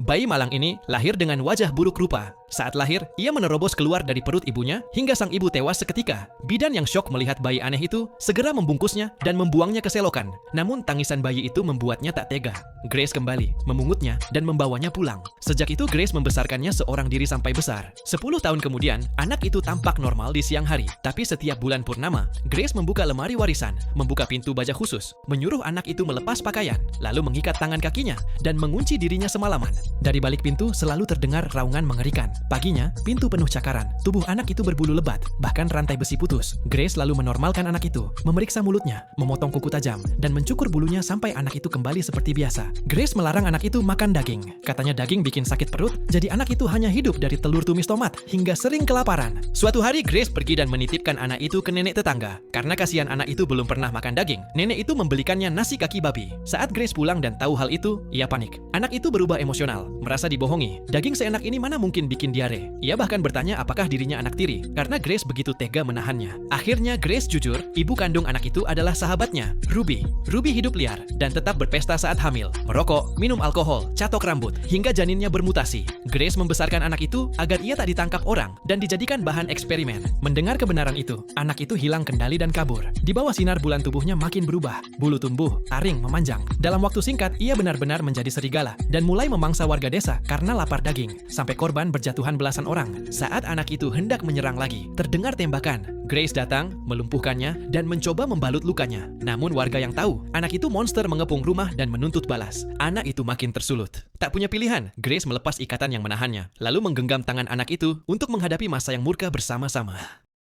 Bayi malang ini lahir dengan wajah buruk rupa. Saat lahir, ia menerobos keluar dari perut ibunya hingga sang ibu tewas seketika. Bidan yang syok melihat bayi aneh itu segera membungkusnya dan membuangnya ke selokan. Namun tangisan bayi itu membuatnya tak tega. Grace kembali, memungutnya dan membawanya pulang. Sejak itu Grace membesarkannya seorang diri sampai besar. 10 tahun kemudian, anak itu tampak normal di siang hari. Tapi setiap bulan purnama, Grace membuka lemari warisan, membuka pintu baja khusus, menyuruh anak itu melepas pakaian, lalu mengikat tangan kakinya dan mengunci dirinya semalaman. Dari balik pintu selalu terdengar raungan mengerikan. Paginya, pintu penuh cakaran. Tubuh anak itu berbulu lebat, bahkan rantai besi putus. Grace lalu menormalkan anak itu, memeriksa mulutnya, memotong kuku tajam, dan mencukur bulunya sampai anak itu kembali seperti biasa. Grace melarang anak itu makan daging. Katanya daging bikin sakit perut, jadi anak itu hanya hidup dari telur tumis tomat hingga sering kelaparan. Suatu hari Grace pergi dan menitipkan anak itu ke nenek tetangga. Karena kasihan anak itu belum pernah makan daging, nenek itu membelikannya nasi kaki babi. Saat Grace pulang dan tahu hal itu, ia panik. Anak itu berubah emosional, merasa dibohongi. Daging seenak ini mana mungkin bikin diare. Ia bahkan bertanya apakah dirinya anak tiri, karena Grace begitu tega menahannya. Akhirnya Grace jujur, ibu kandung anak itu adalah sahabatnya, Ruby. Ruby hidup liar dan tetap berpesta saat hamil, merokok, minum alkohol, catok rambut, hingga janinnya bermutasi. Grace membesarkan anak itu agar ia tak ditangkap orang dan dijadikan bahan eksperimen. Mendengar kebenaran itu, anak itu hilang kendali dan kabur. Di bawah sinar bulan tubuhnya makin berubah, bulu tumbuh, taring memanjang. Dalam waktu singkat, ia benar-benar menjadi serigala dan mulai memangsa warga desa karena lapar daging. Sampai korban berjatuhan belasan orang. Saat anak itu hendak menyerang lagi, terdengar tembakan. Grace datang, melumpuhkannya, dan mencoba membalut lukanya. Namun warga yang tahu, anak itu monster mengepung rumah dan menuntut balas. Anak itu makin tersulut. Tak punya pilihan, Grace melepas ikatan yang menahannya, lalu menggenggam tangan anak itu untuk menghadapi masa yang murka bersama-sama.